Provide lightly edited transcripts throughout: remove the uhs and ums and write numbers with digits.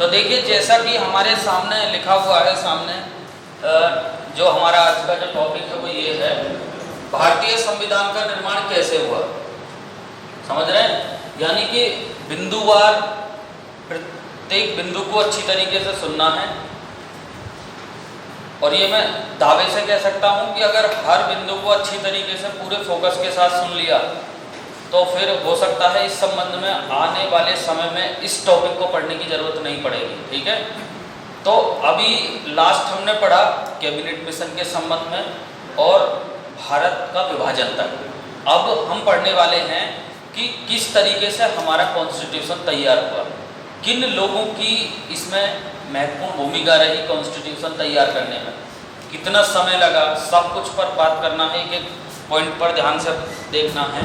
तो देखिए जैसा कि हमारे सामने लिखा हुआ है सामने जो हमारा आज का जो टॉपिक है वो ये है, भारतीय संविधान का निर्माण कैसे हुआ। समझ रहे हैं? यानी कि बिंदुवार प्रत्येक बिंदु को अच्छी तरीके से सुनना है। और ये मैं दावे से कह सकता हूँ कि अगर हर बिंदु को अच्छी तरीके से पूरे फोकस के साथ सुन लिया तो फिर हो सकता है इस संबंध में आने वाले समय में इस टॉपिक को पढ़ने की जरूरत नहीं पड़ेगी। ठीक है, तो अभी लास्ट हमने पढ़ा कैबिनेट मिशन के संबंध में और भारत का विभाजन तक। अब हम पढ़ने वाले हैं कि किस तरीके से हमारा कॉन्स्टिट्यूशन तैयार हुआ, किन लोगों की इसमें महत्वपूर्ण भूमिका रही कॉन्स्टिट्यूशन तैयार करने में, कितना समय लगा, सब कुछ पर बात करना है। एक पॉइंट पर ध्यान से देखना है।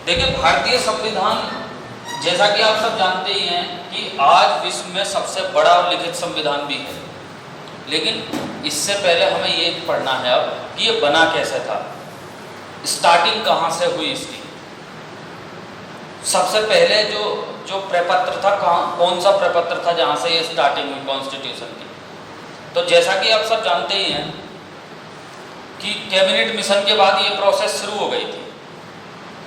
देखिए भारतीय संविधान जैसा कि आप सब जानते ही हैं कि आज विश्व में सबसे बड़ा और लिखित संविधान भी है, लेकिन इससे पहले हमें ये पढ़ना है अब कि ये बना कैसे था, स्टार्टिंग कहाँ से हुई इसकी। सबसे पहले जो प्रपत्र था, कौन सा प्रपत्र था जहाँ से ये स्टार्टिंग हुई कॉन्स्टिट्यूशन की। तो जैसा कि आप सब जानते ही हैं कि कैबिनेट मिशन के बाद ये प्रोसेस शुरू हो गई थी।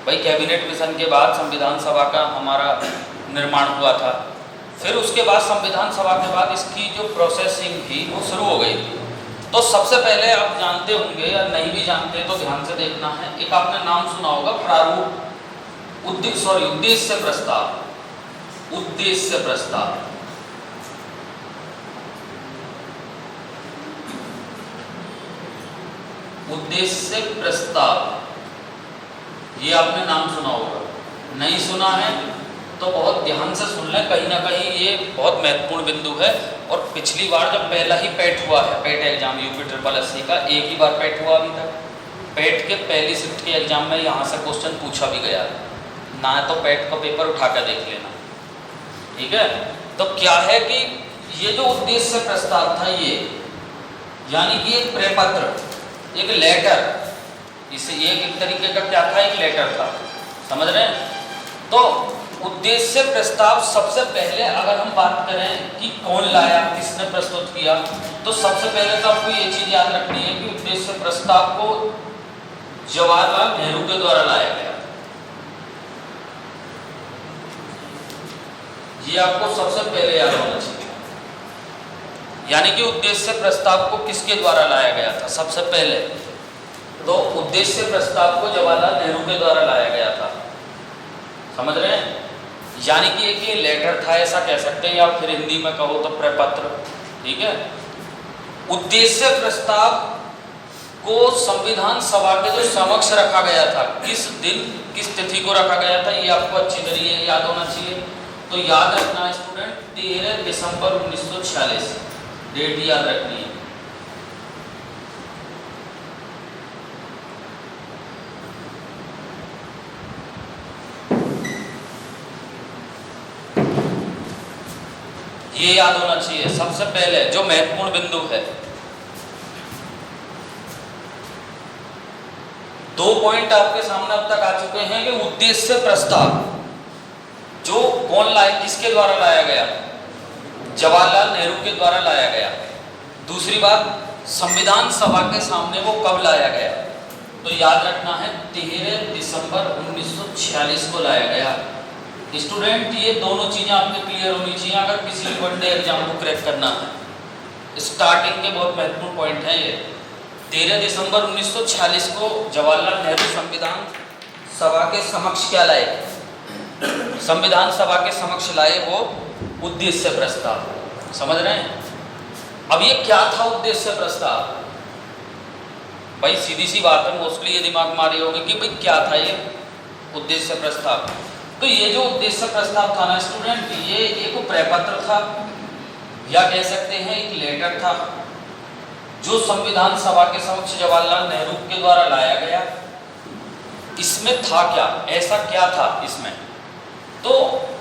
भाई कैबिनेट मिशन के बाद संविधान सभा का हमारा निर्माण हुआ था, फिर उसके बाद संविधान सभा के बाद इसकी जो प्रोसेसिंग थी वो शुरू हो गई थी। तो सबसे पहले आप जानते होंगे या नहीं भी जानते तो ध्यान से देखना है, एक आपने नाम सुना होगा प्रारूप उद्देश्य प्रस्ताव। उद्देश्य प्रस्ताव उद्देश्य प्रस्ताव ये आपने नाम सुना होगा। नहीं सुना है तो बहुत ध्यान से सुन लें, कहीं ना कहीं ये बहुत महत्वपूर्ण बिंदु है। और पिछली बार जब पहला ही पेट हुआ है, पेट एग्जाम UPSSC का एक ही बार पेट हुआ अभी तक, पेट के पहली शिफ्ट के एग्जाम में यहाँ से क्वेश्चन पूछा भी गया ना, तो पेट का पेपर उठा कर देख लेना। ठीक है, तो क्या है कि ये जो उद्देश्य प्रस्ताव था ये यानी कि एक प्रपत्र, एक लेटर, इसे एक तरीके का क्या था, एक लेटर था। समझ रहे हैं? तो उद्देश्य प्रस्ताव सबसे पहले अगर हम बात करें कि कौन लाया, किसने प्रस्तुत किया, तो सबसे पहले तो आपको ये चीज याद रखनी है कि उद्देश्य प्रस्ताव को जवाहरलाल नेहरू के द्वारा लाया गया। ये आपको सबसे पहले याद होना चाहिए। यानी कि उद्देश्य प्रस्ताव को किसके द्वारा लाया गया था सबसे पहले, तो उद्देश्य प्रस्ताव को जवाहरलाल नेहरू के द्वारा लाया गया था। समझ रहे हैं? यानी कि एक ये लेटर था ऐसा कह सकते हैं, या फिर हिंदी में कहो तो प्रपत्र। ठीक है, उद्देश्य प्रस्ताव को संविधान सभा के जो समक्ष रखा गया था, किस दिन किस तिथि को रखा गया था ये आपको अच्छी तरीके याद होना चाहिए। तो याद रखना स्टूडेंट, 13 दिसंबर 1946 डेट याद रखनी है। ये याद होना चाहिए सबसे पहले, जो महत्वपूर्ण बिंदु है। 2 पॉइंट आपके सामने अब तक आ चुके हैं कि उद्देश्य प्रस्ताव जो कौन लाए, किसके द्वारा लाया गया, जवाहरलाल नेहरू के द्वारा लाया गया। दूसरी बात, संविधान सभा के सामने वो कब लाया गया, तो याद रखना है 13 दिसंबर 1946 को लाया गया। स्टूडेंट ये दोनों चीज़ें आपके क्लियर होनी चाहिए अगर किसी भी वनडे एग्जाम को क्रैक करना है। स्टार्टिंग के बहुत महत्वपूर्ण पॉइंट हैं ये। 13 दिसंबर 1946 को जवाहरलाल नेहरू संविधान सभा के समक्ष क्या लाए, संविधान सभा के समक्ष लाए वो उद्देश्य प्रस्ताव। समझ रहे हैं? अब ये क्या था उद्देश्य प्रस्ताव? भाई सीधी सी बात है, मोस्टली ये दिमाग मारे होंगे कि भाई क्या था ये उद्देश्य प्रस्ताव। तो ये जो उद्देश्य प्रस्ताव था ना स्टूडेंट, ये एक प्रपत्र था या कह सकते हैं एक लेटर था जो संविधान सभा के समक्ष जवाहरलाल नेहरू के द्वारा लाया गया। इसमें था क्या, ऐसा क्या था इसमें? तो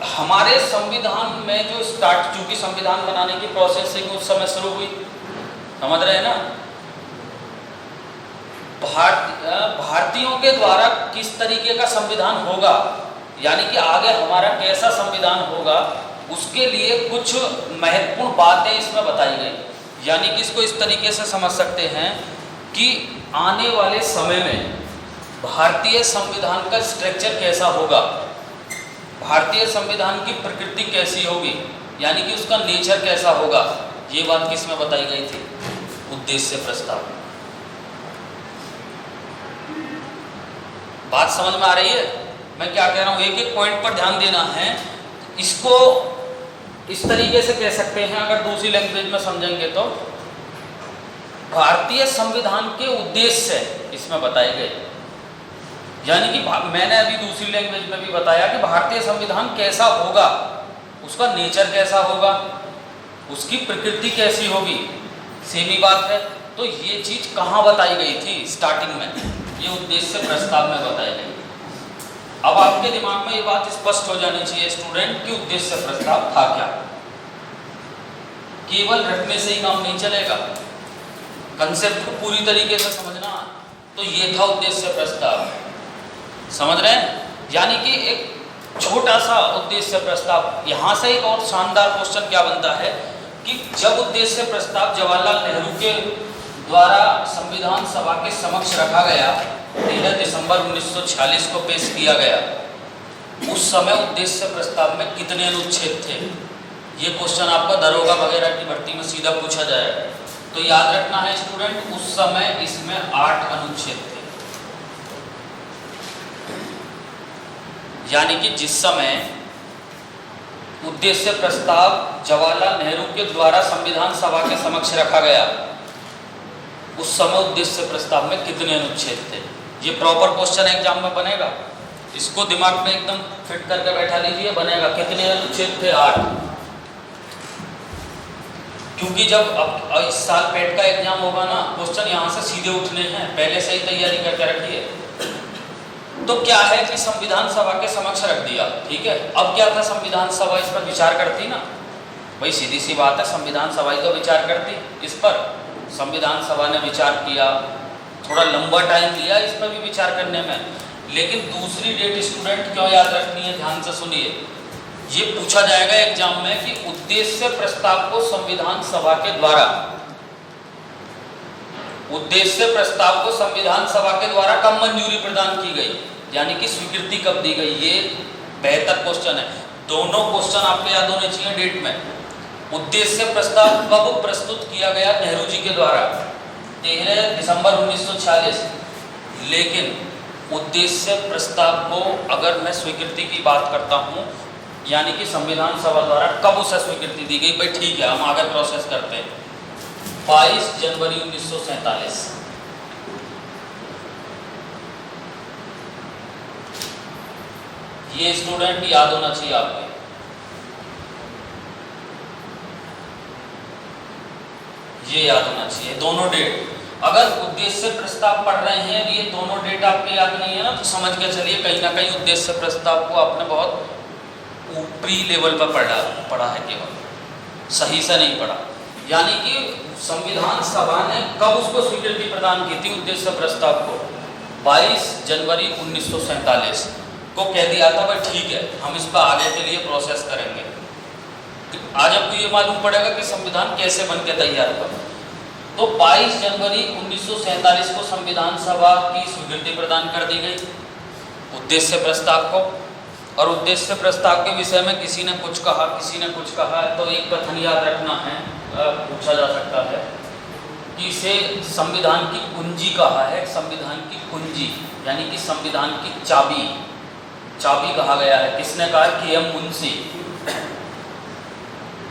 हमारे संविधान में जो चूंकि संविधान बनाने की प्रोसेसिंग उस समय शुरू हुई, समझ रहे हैं ना, भारतीयों के द्वारा किस तरीके का संविधान होगा यानी कि आगे हमारा कैसा संविधान होगा उसके लिए कुछ महत्वपूर्ण बातें इसमें बताई गई। यानी कि इसको इस तरीके से समझ सकते हैं कि आने वाले समय में भारतीय संविधान का स्ट्रक्चर कैसा होगा, भारतीय संविधान की प्रकृति कैसी होगी, यानी कि उसका नेचर कैसा होगा, ये बात किसमें बताई गई थी, उद्देश्य प्रस्ताव। बात समझ में आ रही है मैं क्या कह रहा हूँ? एक एक पॉइंट पर ध्यान देना है। इसको इस तरीके से कह सकते हैं, अगर दूसरी लैंग्वेज में समझेंगे तो भारतीय संविधान के उद्देश्य इसमें बताए गए। यानी कि मैंने अभी दूसरी लैंग्वेज में भी बताया कि भारतीय संविधान कैसा होगा, उसका नेचर कैसा होगा, उसकी प्रकृति कैसी होगी, सेम ही बात है। तो ये चीज कहाँ बताई गई थी? स्टार्टिंग में ये उद्देश्य प्रस्ताव में बताई गई। अब आपके दिमाग में ये बात स्पष्ट हो जानी चाहिए स्टूडेंट कि उद्देश्य प्रस्ताव था क्या। केवल रटने से ही काम नहीं चलेगा, कंसेप्ट को पूरी तरीके से समझना। तो ये था उद्देश्य प्रस्ताव, समझ रहे हैं? यानी कि एक छोटा सा उद्देश्य प्रस्ताव। यहाँ से एक और शानदार क्वेश्चन क्या बनता है कि जब उद्देश्य प्रस्ताव जवाहरलाल नेहरू के द्वारा संविधान सभा के समक्ष रखा गया, 13 दिसंबर 1946 को पेश किया गया, उस समय उद्देश्य प्रस्ताव में कितने अनुच्छेद थे? ये क्वेश्चन आपका दरोगा वगैरह की भर्ती में सीधा पूछा जाएगा। तो याद रखना है स्टूडेंट, उस समय इसमें 8 अनुच्छेद थे। यानी कि जिस समय उद्देश्य प्रस्ताव जवाहरलाल नेहरू के द्वारा संविधान सभा के समक्ष रखा गया, उस समय उद्देश्य प्रस्ताव में कितने अनुच्छेद थे? ये प्रॉपर क्वेश्चन एग्जाम में बनेगा, इसको दिमाग में एकदम फिट करके बैठा लीजिए, बनेगा। कितने अनुच्छेद थे? 8। क्योंकि जब अब इस साल पेट का एग्जाम होगा ना, क्वेश्चन यहाँ से सीधे उठने हैं, पहले से ही तैयारी करके रखिए। तो क्या है कि संविधान सभा के समक्ष रख दिया, ठीक है। अब क्या था, संविधान सभा इस पर विचार करती ना, भाई सीधी सी बात है, संविधान सभा ही तो विचार करती इस पर। संविधान सभा ने विचार किया, थोड़ा लंबा टाइम लिया इस पर भी विचार करने में, लेकिन दूसरी डेट स्टूडेंट क्यों याद रखनी है, ध्यान से सुनिए। ये पूछा जाएगा एग्जाम में कि उद्देश्य प्रस्ताव को संविधान सभा के द्वारा, उद्देश्य प्रस्ताव को संविधान सभा के द्वारा कब मंजूरी प्रदान की गई, यानी कि स्वीकृति कब दी गई। ये बेहतर क्वेश्चन है, दोनों क्वेश्चन आपको याद होने चाहिए डेट में। उद्देश्य प्रस्ताव कब प्रस्तुत किया गया नेहरू जी के द्वारा, 13 दिसंबर 1946। लेकिन उद्देश्य प्रस्ताव को अगर मैं स्वीकृति की बात करता हूँ, यानी कि संविधान सभा द्वारा कब उसे स्वीकृति दी गई, भाई ठीक है हम आगे प्रोसेस करते हैं। 22 जनवरी 1947। ये स्टूडेंट याद होना चाहिए आपको, ये याद होना चाहिए दोनों डेट। अगर उद्देश्य प्रस्ताव पढ़ रहे हैं, ये दोनों डेट आपके याद नहीं है ना, तो समझ के चलिए कहीं ना कहीं उद्देश्य प्रस्ताव को आपने बहुत ऊपरी लेवल पर पढ़ा है, केवल सही से नहीं पढ़ा। यानी कि संविधान सभा ने कब उसको स्वीकृति प्रदान की थी, उद्देश्य प्रस्ताव को 22 जनवरी 1947 को कह दिया था भाई ठीक है हम इस पर आगे के लिए प्रोसेस करेंगे। आज आपको ये मालूम पड़ेगा कि संविधान कैसे बन के तैयार हुआ। तो 22 जनवरी 1947 को संविधान सभा की स्वीकृति प्रदान कर दी गई उद्देश्य प्रस्ताव को। और उद्देश्य प्रस्ताव के विषय में किसी ने कुछ कहा, किसी ने कुछ कहा, तो एक कथन याद रखना है, पूछा जा सकता है कि इसे संविधान की कुंजी कहा है। संविधान की कुंजी यानी कि संविधान की चाबी, चाबी कहा गया है। किसने कहा? के.एम. मुंशी।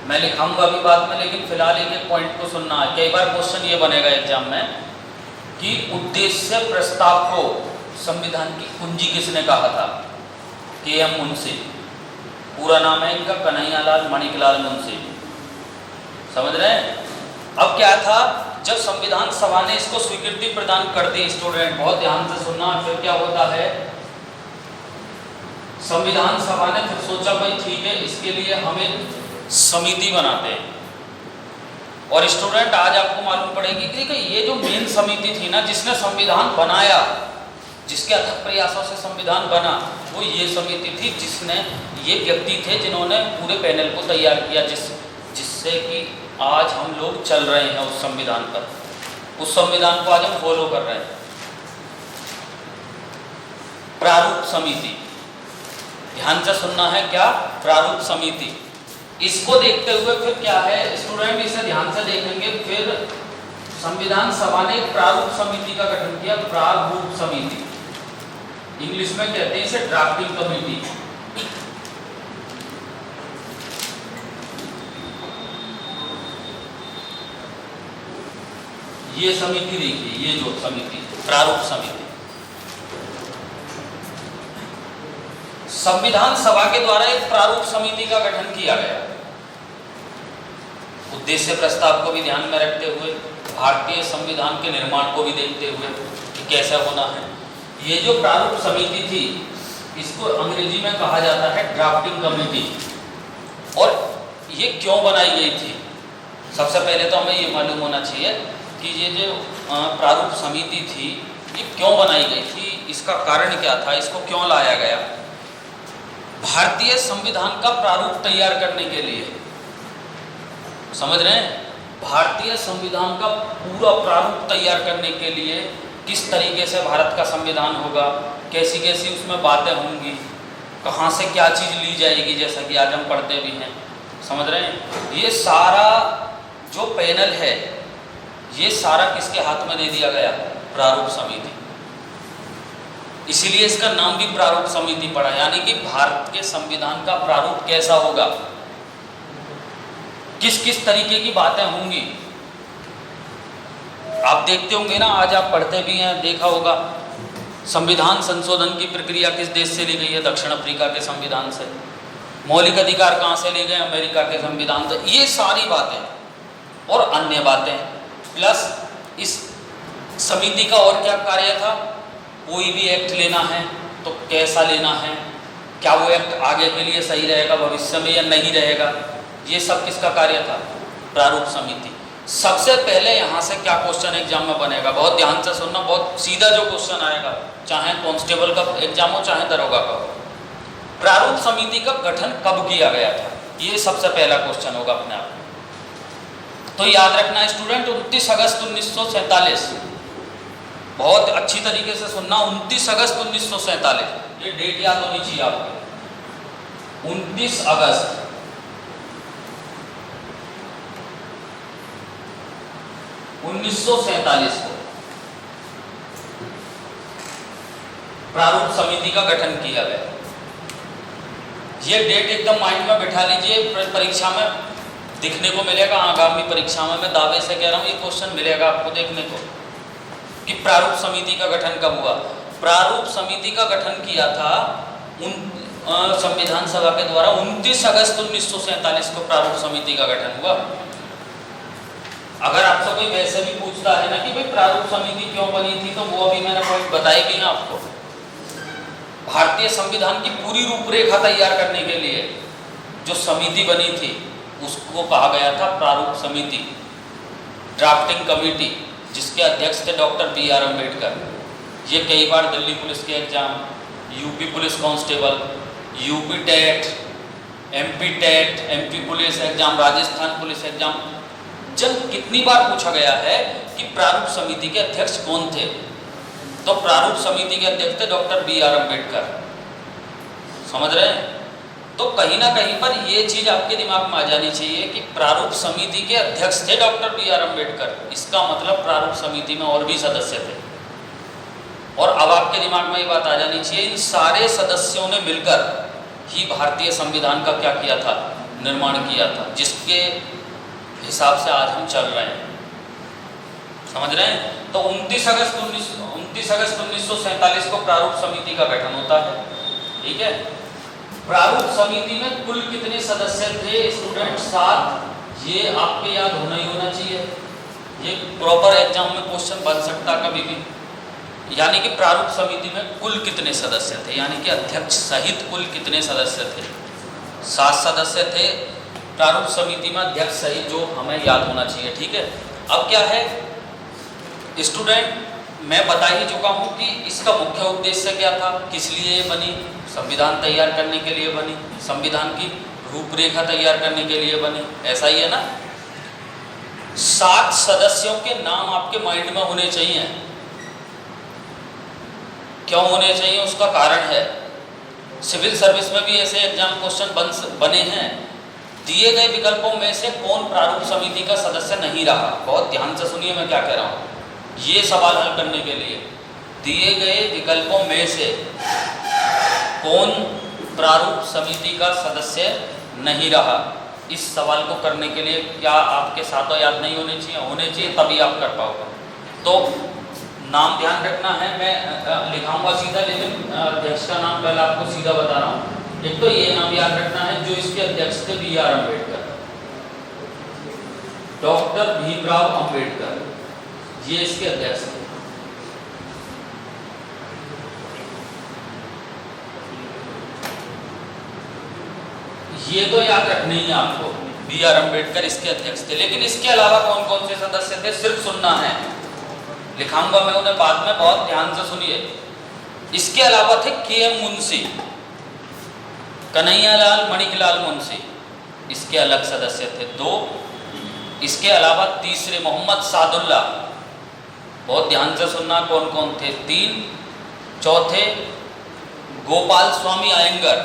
मैं लिखाऊंगा अभी बाद में, लेकिन फिलहाल एक पॉइंट को सुनना है। कई बार क्वेश्चन ये बनेगा एग्जाम में कि उद्देश्य प्रस्ताव को संविधान की कुंजी किसने कहा था? के.एम. मुंशी। पूरा नाम है इनका कन्हैयालाल माणिकलाल मुंशी। समझ रहे हैं? अब क्या था, जब संविधान सभा ने इसको स्वीकृति प्रदान कर दी, स्टूडेंट बहुत ध्यान से सुनना, फिर क्या होता है, संविधान सभा ने फिर सोचा भाई ठीक है इसके लिए हमें समिति बनाते हैं। और स्टूडेंट आज आपको मालूम पड़ेगी कि ये जो मेन समिति थी ना जिसने संविधान बनाया, जिसके अथक प्रयासों से संविधान बना, वो ये समिति थी जिसने, ये व्यक्ति थे जिन्होंने पूरे पैनल को तैयार किया, जिससे कि आज हम लोग चल रहे हैं उस संविधान पर, उस संविधान को आज हम फॉलो कर रहे हैं। प्रारूप समिति, ध्यान से सुनना है, क्या? प्रारूप समिति। इसको देखते हुए फिर क्या है स्टूडेंट, इसे ध्यान से देखेंगे। फिर संविधान सभा ने एक प्रारूप समिति का गठन किया, प्रारूप समिति, इंग्लिश में कहते हैं इसे ड्राफ्टिंग कमेटी। ये समिति देखिए, ये जो समिति प्रारूप समिति, संविधान सभा के द्वारा एक प्रारूप समिति का गठन किया गया। उद्देश्य प्रस्ताव को भी ध्यान में रखते हुए, भारतीय संविधान के निर्माण को भी देखते हुए कि कैसा होना है। ये जो प्रारूप समिति थी, इसको अंग्रेजी में कहा जाता है ड्राफ्टिंग कमेटी। और ये क्यों बनाई गई थी? सबसे पहले तो हमें ये मालूम होना चाहिए कि ये जो प्रारूप समिति थी, ये क्यों बनाई गई थी, इसका कारण क्या था, इसको क्यों लाया गया? भारतीय संविधान का प्रारूप तैयार करने के लिए, समझ रहे हैं, भारतीय संविधान का पूरा प्रारूप तैयार करने के लिए किस तरीके से भारत का संविधान होगा, कैसी कैसी उसमें बातें होंगी, कहाँ से क्या चीज़ ली जाएगी, जैसा कि आज हम पढ़ते भी हैं, समझ रहे हैं। ये सारा जो पैनल है, ये सारा किसके हाथ में दे दिया गया? प्रारूप समिति। इसीलिए इसका नाम भी प्रारूप समिति पड़ा, यानी कि भारत के संविधान का प्रारूप कैसा होगा, किस किस तरीके की बातें होंगी। आप देखते होंगे ना, आज आप पढ़ते भी हैं, देखा होगा, संविधान संशोधन की प्रक्रिया किस देश से ली गई है? दक्षिण अफ्रीका के संविधान से। मौलिक अधिकार कहाँ से लिए गए? अमेरिका के संविधान से। ये सारी बातें और अन्य बातें, प्लस इस समिति का और क्या कार्य था? कोई भी एक्ट लेना है तो कैसा लेना है, क्या वो एक्ट आगे के लिए सही रहेगा भविष्य में या नहीं रहेगा, ये सब किसका कार्य था? प्रारूप समिति। सबसे पहले यहाँ से क्या क्वेश्चन एग्जाम में बनेगा, बहुत ध्यान से सुनना, बहुत सीधा जो क्वेश्चन आएगा, चाहे कांस्टेबल का एग्जाम हो चाहे दरोगा का हो, प्रारूप समिति का गठन कब किया गया था? ये सबसे पहला क्वेश्चन होगा अपने आप में। तो याद रखना स्टूडेंट, 29 अगस्त 1947, बहुत अच्छी तरीके से सुनना, 29 अगस्त 1947, ये डेट याद होनी चाहिए आपको। 29 अगस्त 1947 को प्रारूप समिति का गठन किया गया। ये डेट एकदम माइंड में बिठा लीजिए, परीक्षा में दिखने को मिलेगा, आगामी परीक्षा में मैं दावे से कह रहा हूँ ये क्वेश्चन मिलेगा आपको देखने को, कि प्रारूप समिति का गठन कब हुआ। प्रारूप समिति का गठन किया था संविधान सभा के द्वारा 29 अगस्त 1947 को प्रारूप समिति का गठन हुआ। अगर आपसे कोई वैसे भी पूछता है ना कि भाई प्रारूप समिति क्यों बनी थी, तो वो अभी मैंने पॉइंट बताई भी है आपको। भारतीय संविधान की पूरी रूपरेखा तैयार करने के लिए जो समिति बनी थी उसको कहा गया था प्रारूप समिति, ड्राफ्टिंग कमेटी, जिसके अध्यक्ष थे डॉक्टर B.R. अम्बेडकर। ये कई बार दिल्ली पुलिस के exam, UP police constable, UP TET, MP TET, MP police exam, Rajasthan police exam, जब कितनी बार पूछा गया है कि प्रारूप समिति के अध्यक्ष कौन थे, तो प्रारूप समिति के अध्यक्ष थे डॉक्टर B.R. अम्बेडकर। समझ रहे हैं? तो कहीं ना कहीं पर ये चीज आपके दिमाग में आ जानी चाहिए कि प्रारूप समिति के अध्यक्ष थे डॉक्टर B.R. अम्बेडकर। इसका मतलब प्रारूप समिति में और भी सदस्य थे। और अब आपके दिमाग में ये बात आ जानी चाहिए, इन सारे सदस्यों ने मिलकर ही भारतीय संविधान का क्या किया था? निर्माण किया था, जिसके हिसाब से आज हम चल रहे हैं। समझ रहे हैं? तो 29 अगस्त 1947 को प्रारूप समिति का गठन होता है। ठीक है, प्रारूप समिति में कुल कितने सदस्य थे स्टूडेंट? 7। ये आपके याद होना ही होना चाहिए, ये प्रॉपर एग्जाम में क्वेश्चन बन सकता कभी भी। यानी कि प्रारूप समिति में कुल कितने सदस्य थे, यानी कि अध्यक्ष सहित कुल कितने सदस्य थे? 7 सदस्य थे प्रारूप समिति में, अध्यक्ष सहित, जो हमें याद होना चाहिए। ठीक है, अब क्या है स्टूडेंट, मैं बता ही चुका हूँ कि इसका मुख्य उद्देश्य क्या था, किस लिए बनी, संविधान तैयार करने के लिए बनी, संविधान की रूपरेखा तैयार करने के लिए बनी, ऐसा ही है ना। 7 सदस्यों के नाम आपके माइंड में होने चाहिए। क्यों होने चाहिए, उसका कारण है। सिविल सर्विस में भी ऐसे एग्जाम क्वेश्चन बने हैं। दिए गए विकल्पों में से कौन प्रारूप समिति का सदस्य नहीं रहा। बहुत ध्यान से सुनिए मैं क्या कह रहा हूँ। ये सवाल हल करने के लिए दिए गए विकल्पों में से कौन प्रारूप समिति का सदस्य नहीं रहा, इस सवाल को करने के लिए क्या आपके साथों याद नहीं होने चाहिए, होने चाहिए, तभी आप कर पाओगे। तो नाम ध्यान रखना है, मैं लिखाऊंगा सीधा, लेकिन अध्यक्ष का नाम पहले आपको सीधा बता रहा हूँ। एक तो ये नाम याद रखना है, जो इसके अध्यक्ष थे B R Ambedkar, doctor Bhimrao Ambedkar, ये इसके अध्यक्ष थे। ये तो याद रखना ही है आपको, बी आर अम्बेडकर इसके अध्यक्ष थे। लेकिन इसके अलावा कौन कौन से सदस्य थे सिर्फ सुनना है, लिखाऊंगा मैं उन्हें बाद में, बहुत ध्यान से सुनिए। इसके अलावा थे के एम मुंशी, कन्हैयालाल मणिकलाल मुंशी, इसके अलग सदस्य थे 2। इसके अलावा तीसरे मोहम्मद सादुल्ला, बहुत ध्यान से सुनना कौन कौन थे, 3। चौथे गोपाल स्वामी आयंगर,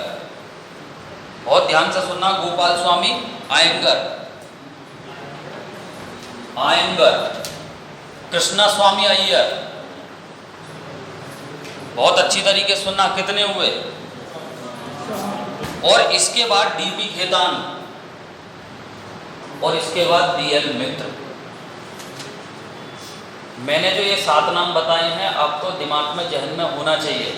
बहुत ध्यान से सुनना, गोपाल स्वामी आयंगर। कृष्णा स्वामी अय्यर, बहुत अच्छी तरीके से सुनना, कितने हुए। और इसके बाद डीबी खेतान, और इसके बाद बीएल मित्र। मैंने जो ये 7 नाम बताए हैं आपको दिमाग में, जहन में होना चाहिए।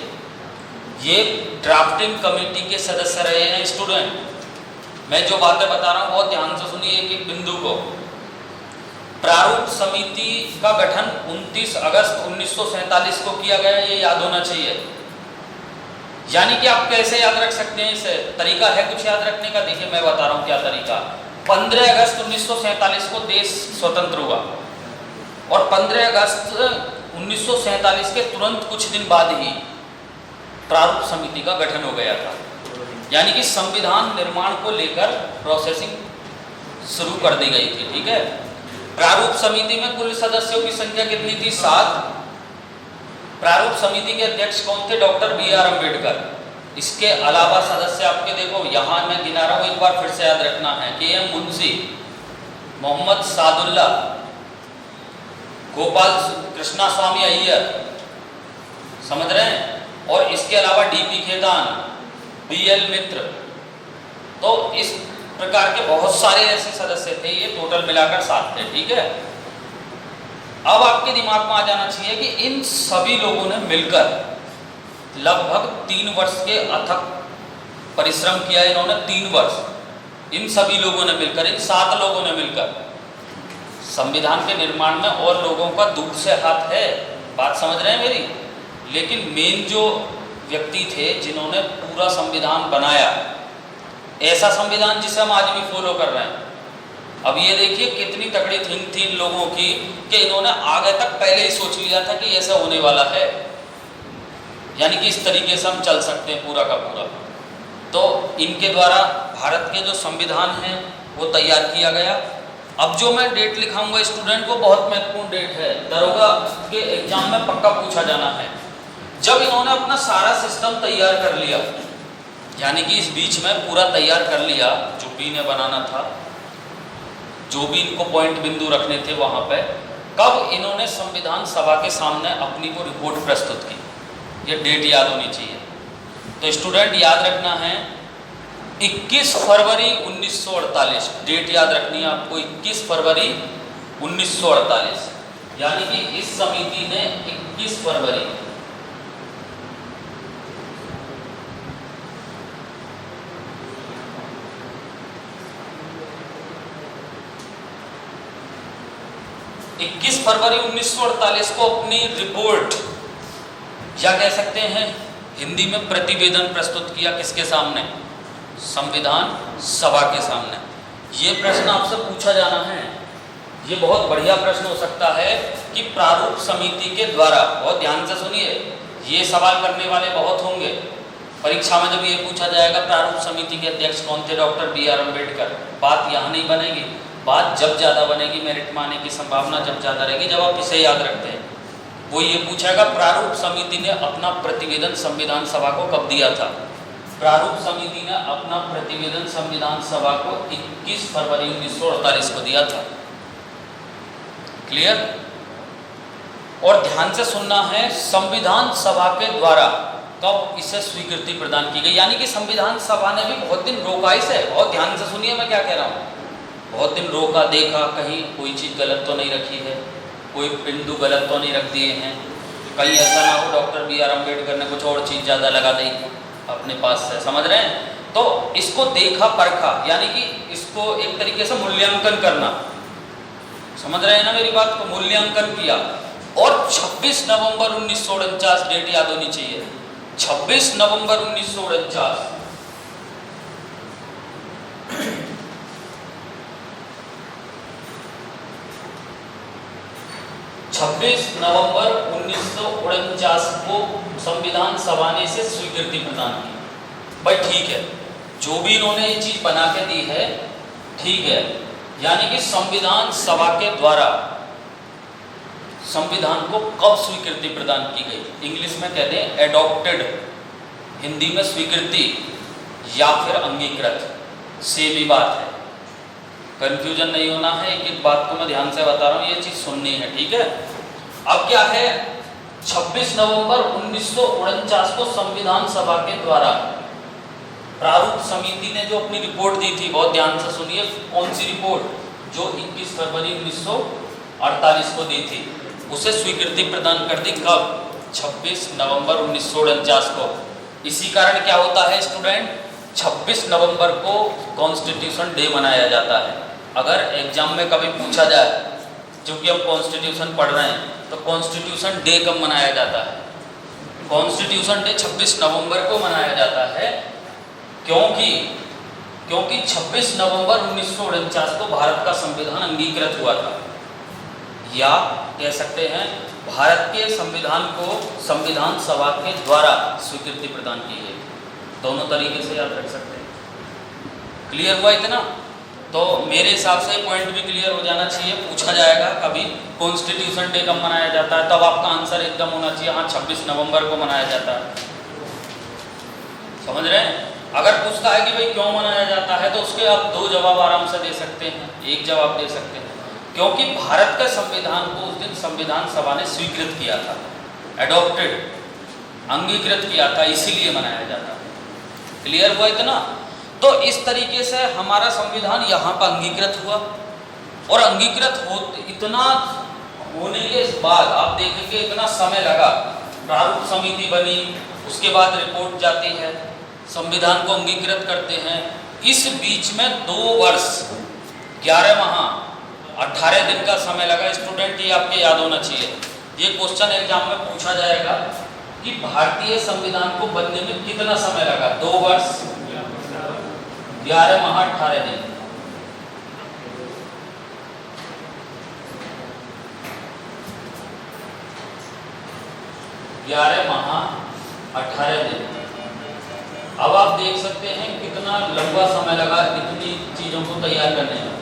ये ड्राफ्टिंग कमेटी के सदस्य रहे हैं स्टूडेंट। मैं जो बातें बता रहा हूँ बहुत ध्यान से सुनिए एक एक बिंदु को। प्रारूप समिति का गठन 29 अगस्त 1947 को किया गया, ये याद होना चाहिए। यानी कि आप कैसे याद रख सकते हैं, इसे तरीका है कुछ याद रखने का। देखिए मैं बता रहा हूँ क्या तरीका। 15 अगस्त 1947 को देश स्वतंत्र हुआ, और 15 अगस्त 1947 के तुरंत कुछ दिन बाद ही प्रारूप समिति का गठन हो गया था। यानी कि संविधान निर्माण को लेकर प्रोसेसिंग शुरू कर दी गई थी। ठीक है, प्रारूप समिति में कुल सदस्यों की संख्या कितनी थी? 7। प्रारूप समिति के अध्यक्ष कौन थे? Doctor B R Ambedkar. इसके अलावा सदस्य आपके देखो यहां मैं गिना रहा हूं, एक बार फिर से याद रखना है। के एम मुंशी, मोहम्मद सादुल्ला, गोपाल कृष्णा स्वामी अय्यर, समझ रहे हैं, और इसके अलावा डीपी खेतान, बीएल मित्र। तो इस प्रकार के बहुत सारे ऐसे सदस्य थे, ये टोटल मिलाकर 7 थे। ठीक है, अब आपके दिमाग में आ जाना चाहिए कि इन सभी लोगों ने मिलकर लगभग 3 वर्ष के अथक परिश्रम किया। इन्होंने 3 वर्ष, इन सभी लोगों ने मिलकर, इन 7 लोगों ने मिलकर संविधान के निर्माण में और लोगों का दूर से हाथ है, बात समझ रहे हैं मेरी। लेकिन मेन जो व्यक्ति थे जिन्होंने पूरा संविधान बनाया, ऐसा संविधान जिसे हम आज भी फॉलो कर रहे हैं। अब ये देखिए कितनी तगड़ी थिंक थी इन लोगों की कि इन्होंने आगे तक पहले ही सोच लिया था कि ऐसा होने वाला है, यानी कि इस तरीके से हम चल सकते हैं पूरा का पूरा। तो इनके द्वारा भारत के जो संविधान है वो तैयार किया गया। अब जो मैं डेट लिखाऊंगा स्टूडेंट को, बहुत महत्वपूर्ण डेट है, दरोगा के एग्जाम में पक्का पूछा जाना है। जब इन्होंने अपना सारा सिस्टम तैयार कर लिया, यानी कि इस बीच में पूरा तैयार कर लिया, जो भी इन्हें बनाना था, जो भी इनको पॉइंट बिंदु रखने थे वहां पे, कब इन्होंने संविधान सभा के सामने अपनी वो रिपोर्ट प्रस्तुत की, ये डेट याद होनी चाहिए। तो स्टूडेंट याद रखना है 21 फरवरी 1948, डेट याद रखनी है आपको, 21 फरवरी 1948। यानी कि इस समिति ने 21 फरवरी 1948 को अपनी रिपोर्ट, या कह सकते हैं हिंदी में प्रतिवेदन प्रस्तुत किया। किसके सामने? संविधान सभा के सामने। ये प्रश्न आपसे पूछा जाना है ये बहुत बढ़िया प्रश्न हो सकता है कि प्रारूप समिति के द्वारा, बहुत ध्यान से सुनिए, ये सवाल करने वाले बहुत होंगे परीक्षा में। जब ये पूछा जाएगा प्रारूप समिति के अध्यक्ष कौन थे, डॉक्टर बी आर अम्बेडकर, बात यहाँ नहीं बनेगी, बात जब ज़्यादा बनेगी, मेरिट में आने की संभावना जब ज़्यादा रहेगी, जब आप इसे याद रखते हैं। वो ये पूछेगा प्रारूप समिति ने अपना प्रतिवेदन संविधान सभा को कब दिया था। प्रारूप समिति ने अपना प्रतिवेदन संविधान सभा को 21 फरवरी 1948 को दिया था। क्लियर? और ध्यान से सुनना है, संविधान सभा के द्वारा कब इसे स्वीकृति प्रदान की गई, यानी कि संविधान सभा ने भी बहुत दिन रोका इसे। बहुत ध्यान से सुनिए मैं क्या कह रहा हूँ, बहुत दिन रोका, देखा कहीं कोई चीज़ गलत तो नहीं रखी है, कोई बिंदु गलत तो नहीं रख दिए हैं, कहीं ऐसा ना हो डॉक्टर बी आर अम्बेडकर ने कुछ और चीज़ ज़्यादा लगा दी अपने पास से, समझ रहे हैं? तो इसको देखा परखा, यानी कि इसको एक तरीके से मूल्यांकन करना, समझ रहे हैं ना मेरी बात को, मूल्यांकन किया। और 26 नवंबर 1949 डेट याद होनी चाहिए, 26 नवंबर 1949। 26 नवंबर 1949 को संविधान सभा ने इसे स्वीकृति प्रदान की। भाई ठीक है, जो भी इन्होंने ये चीज बना के दी है ठीक है, यानी कि संविधान सभा के द्वारा संविधान को कब स्वीकृति प्रदान की गई, इंग्लिश में कहते हैं एडॉप्टेड, हिंदी में स्वीकृति या फिर अंगीकृत, सेम ही बात है, कंफ्यूजन नहीं होना है। एक बात को मैं ध्यान से बता रहा हूँ, ये चीज सुननी है, ठीक है? अब क्या है, 26 नवंबर 1949 को संविधान सभा के द्वारा प्रारूप समिति ने जो अपनी रिपोर्ट दी थी, बहुत ध्यान से सुनिए, कौन सी रिपोर्ट, जो 21 फरवरी 1948 को दी थी, उसे स्वीकृति प्रदान कर दी। कब? 26 नवंबर 1949 को। इसी कारण क्या होता है स्टूडेंट, 26 नवंबर को कॉन्स्टिट्यूशन डे मनाया जाता है। अगर एग्जाम में कभी पूछा जाए, क्योंकि हम कॉन्स्टिट्यूशन पढ़ रहे हैं, तो कॉन्स्टिट्यूशन डे कब मनाया जाता है? कॉन्स्टिट्यूशन डे 26 नवंबर को मनाया जाता है। क्योंकि 26 नवंबर 1949 को भारत का संविधान अंगीकृत हुआ था, या कह सकते हैं भारत के संविधान को संविधान सभा के द्वारा स्वीकृति प्रदान की गई। दोनों तरीके से याद रख सकते हैं। क्लियर हुआ इतना? तो मेरे हिसाब से पॉइंट भी क्लियर हो जाना चाहिए। पूछा जाएगा कभी कॉन्स्टिट्यूशन डे कब मनाया जाता है, तब आपका आंसर एकदम होना चाहिए हाँ 26 नवंबर को मनाया जाता है। समझ रहे हैं? अगर पूछता है कि भाई क्यों मनाया जाता है, तो उसके आप दो जवाब आराम से दे सकते हैं। एक जवाब दे सकते हैं क्योंकि भारत के संविधान को उस दिन संविधान सभा ने स्वीकृत किया था, एडॉप्टेड, अंगीकृत किया था, इसीलिए मनाया जाता है। क्लियर हुआ इतना? तो इस तरीके से हमारा संविधान यहाँ पर अंगीकृत हुआ, और अंगीकृत हो इतना होने के बाद आप देखेंगे इतना समय लगा, प्रारूप समिति बनी, उसके बाद रिपोर्ट जाती है, संविधान को अंगीकृत करते हैं। इस बीच में 2 वर्ष 11 माह 18 दिन का समय लगा। स्टूडेंट ये आपके याद होना चाहिए, ये क्वेश्चन एग्जाम में पूछा जाएगा कि भारतीय संविधान को बनने में कितना समय लगा। 2 वर्ष 11 माह 18 दिन। ग्यारह माह 18 दिन। अब आप देख सकते हैं कितना लंबा समय लगा इतनी चीजों को तैयार करने में।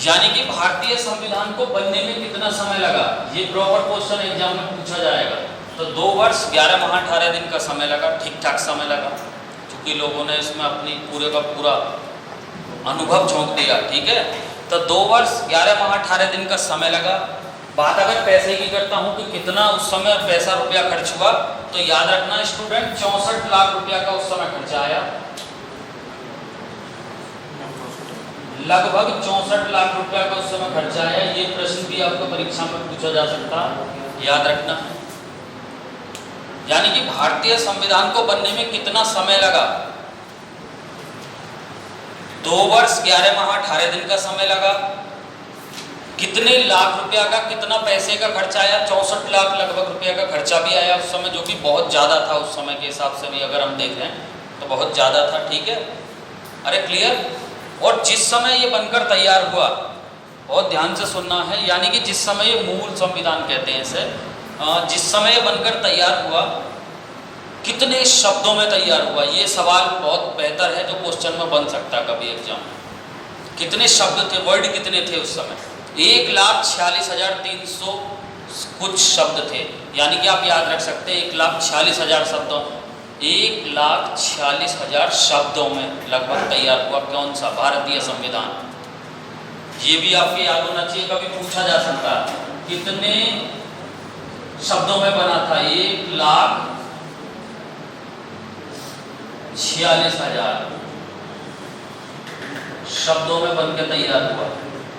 यानी कि भारतीय संविधान को बनने में कितना समय लगा, ये प्रॉपर क्वेश्चन एग्जाम में पूछा जाएगा। तो 2 वर्ष 11 माह 18 दिन का समय लगा, ठीक ठाक समय लगा, क्योंकि लोगों ने इसमें अपनी पूरे का पूरा अनुभव झोंक दिया। ठीक है, तो 2 वर्ष 11 माह 18 दिन का समय लगा। बात अगर पैसे की करता हूँ कि कितना उस समय पैसा रुपया खर्च हुआ, तो याद रखना स्टूडेंट 64 लाख रुपया का उस समय खर्चा आया, लगभग 64 लाख रुपया का उस समय खर्चा आया। ये प्रश्न भी आपको परीक्षा में पूछा जा सकता, याद रखना। यानी कि भारतीय संविधान को बनने में कितना समय लगा, 2 वर्ष 11 माह 18 दिन का समय लगा। कितने लाख रुपया का, कितना पैसे का खर्चा आया, 64 लाख लगभग रुपया का खर्चा भी आया उस समय, जो कि बहुत ज़्यादा था उस समय के हिसाब से भी अगर हम देखें। तो बहुत ज़्यादा था, ठीक है। अरे क्लियर। और जिस समय ये बनकर तैयार हुआ, बहुत ध्यान से सुनना है, यानी कि जिस समय ये मूल संविधान कहते हैं इसे, जिस समय ये बनकर तैयार हुआ, कितने शब्दों में तैयार हुआ, ये सवाल बहुत बेहतर है जो क्वेश्चन में बन सकता है कभी एग्जाम में। कितने शब्द थे, वर्ड कितने थे उस समय? 1,46,300 कुछ शब्द थे, यानी कि आप याद रख सकते हैं 1,46,000 शब्दों, 1,46,000 शब्दों में लगभग तैयार हुआ कौन सा? भारतीय संविधान। ये भी आपको याद होना चाहिए, कभी पूछा जा सकता है कितने शब्दों में बना था? 1,46,000 शब्दों में बनकर तैयार हुआ।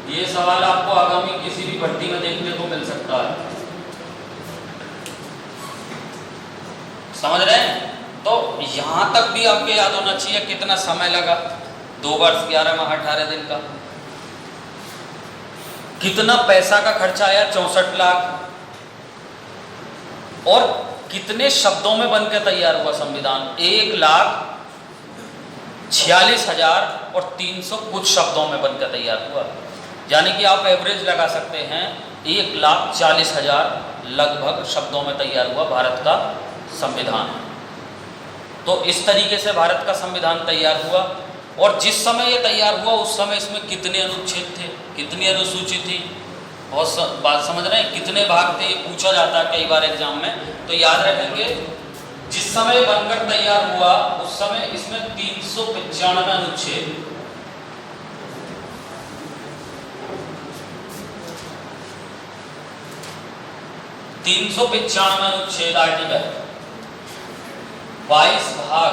ये सवाल आपको आगामी किसी भी भर्ती में देखने को मिल सकता है, समझ रहे हैं? तो यहां तक भी आपको याद होना चाहिए कितना समय लगा, 2 वर्ष 11 माह 18 दिन का। कितना पैसा का खर्चा आया? 64 लाख। और कितने शब्दों में बनकर तैयार हुआ संविधान? 1,46,300 कुछ शब्दों में बनकर तैयार हुआ। यानी कि आप एवरेज लगा सकते हैं 1,40,000 लगभग शब्दों में तैयार हुआ भारत का संविधान। तो इस तरीके से भारत का संविधान तैयार हुआ। और जिस समय ये तैयार हुआ उस समय इसमें कितने अनुच्छेद थे, कितनी अनुसूची थी? बहुत बात समझ रहे हैं? कितने भाग थे, ये पूछा जाता है कई बार एग्जाम में, तो याद रखेंगे जिस समय बनकर तैयार हुआ उस समय इसमें 395 अनुच्छेद, 395 अनुच्छेद आर्टिकल, 22 भाग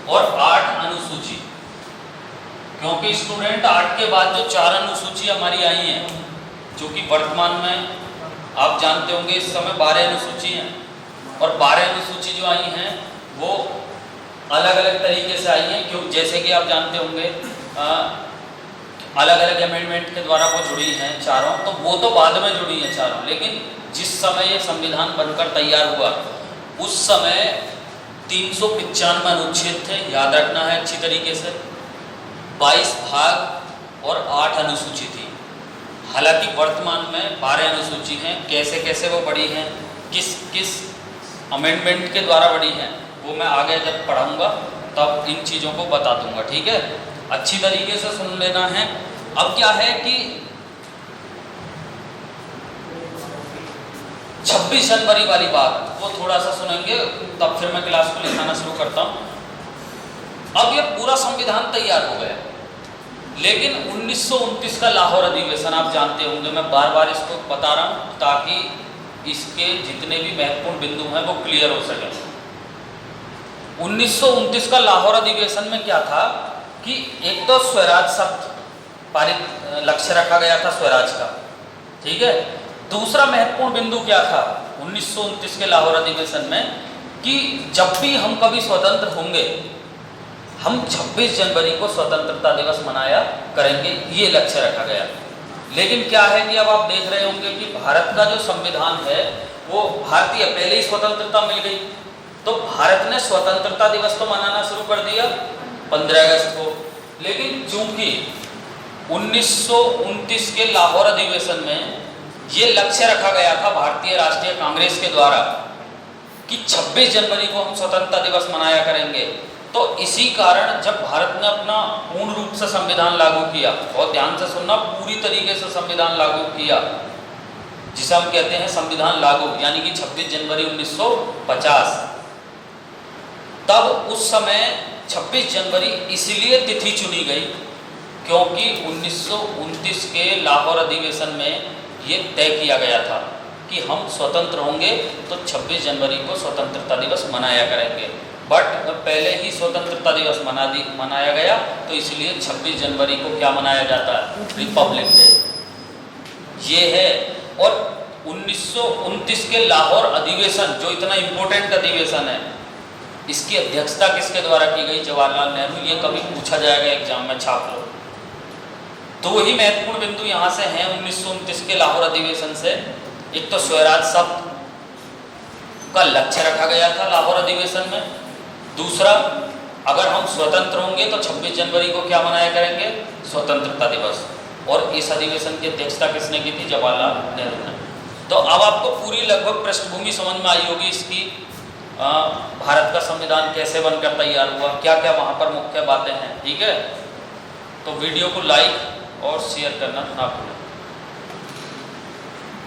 और 8 अनुसूची। क्योंकि स्टूडेंट 8 के बाद जो 4 अनुसूची हमारी आई हैं, जो कि वर्तमान में आप जानते होंगे इस समय 12 अनुसूची हैं, और 12 अनुसूची जो आई हैं वो अलग अलग तरीके से आई हैं। क्यों? जैसे कि आप जानते होंगे अलग अलग अमेंडमेंट के द्वारा वो जुड़ी हैं चारों, तो वो तो बाद में जुड़ी हैं चारों, लेकिन जिस समय ये संविधान बनकर तैयार हुआ उस समय 395 अनुच्छेद थे, याद रखना है अच्छी तरीके से, 22 भाग और 8 अनुसूची थी। हालांकि वर्तमान में 12 अनुसूची हैं। कैसे कैसे वो बढ़ी हैं, किस किस अमेंडमेंट के द्वारा बढ़ी हैं, वो मैं आगे जब पढ़ाऊंगा तब इन चीज़ों को बता दूंगा, ठीक है? अच्छी तरीके से सुन लेना है। अब क्या है कि 26 जनवरी वाली बात वो थोड़ा सा सुनेंगे, तब फिर मैं क्लास को लिखाना शुरू करता हूँ। अब ये पूरा संविधान तैयार हो गया, लेकिन 1929 का लाहौर अधिवेशन आप जानते होंगे, मैं बार बार इसको बता रहा हूँ ताकि इसके जितने भी महत्वपूर्ण बिंदु हैं वो क्लियर हो सके। 1929 का लाहौर अधिवेशन में क्या था कि एक तो स्वराज शब्द पारित लक्ष्य रखा गया था स्वराज का, ठीक है। दूसरा महत्वपूर्ण बिंदु क्या था 1929 के लाहौर अधिवेशन में कि जब भी हम कभी स्वतंत्र होंगे हम 26 जनवरी को स्वतंत्रता दिवस मनाया करेंगे, ये लक्ष्य रखा गया। लेकिन क्या है कि अब आप देख रहे होंगे कि भारत का जो संविधान है वो भारतीय पहले ही स्वतंत्रता मिल गई, तो भारत ने स्वतंत्रता दिवस तो मनाना शुरू कर दिया 15 अगस्त को। लेकिन चूंकि 1929 के लाहौर अधिवेशन में ये लक्ष्य रखा गया था भारतीय राष्ट्रीय कांग्रेस के द्वारा कि 26 जनवरी को हम स्वतंत्रता दिवस मनाया करेंगे, तो इसी कारण जब भारत ने अपना पूर्ण रूप से संविधान लागू किया, बहुत ध्यान से सुनना, पूरी तरीके से संविधान लागू किया, जिसे हम कहते हैं संविधान लागू, यानी कि 26 जनवरी 1950, तब उस समय 26 जनवरी इसलिए तिथि चुनी गई क्योंकि 1929 के लाहौर अधिवेशन में ये तय किया गया था कि हम स्वतंत्र होंगे तो 26 जनवरी को स्वतंत्रता दिवस मनाया करेंगे। बट पहले ही स्वतंत्रता दिवस मनाया गया, तो इसलिए 26 जनवरी को क्या मनाया जाता है, रिपब्लिक डे, ये है। और 1929 के लाहौर अधिवेशन जो इतना इम्पोर्टेंट अधिवेशन है, इसकी अध्यक्षता किसके द्वारा की गई, जवाहरलाल नेहरू। ये कभी पूछा जाएगा एग्जाम में, छाप लो। तो वही महत्वपूर्ण बिंदु यहाँ से हैं 1929 के लाहौर अधिवेशन से। एक तो स्वराज शब्द, का लक्ष्य रखा गया था लाहौर अधिवेशन में। दूसरा, अगर हम स्वतंत्र होंगे तो 26 जनवरी को क्या मनाया करेंगे, स्वतंत्रता दिवस। और इस अधिवेशन की अध्यक्षता किसने की थी, जवाहरलाल नेहरू ने। तो अब आपको पूरी लगभग पृष्ठभूमि समझ में आई होगी इसकी, भारत का संविधान कैसे बनकर तैयार हुआ, क्या क्या वहाँ पर मुख्य बातें हैं। ठीक है, तो वीडियो को लाइक और शेयर करना ना भूलें।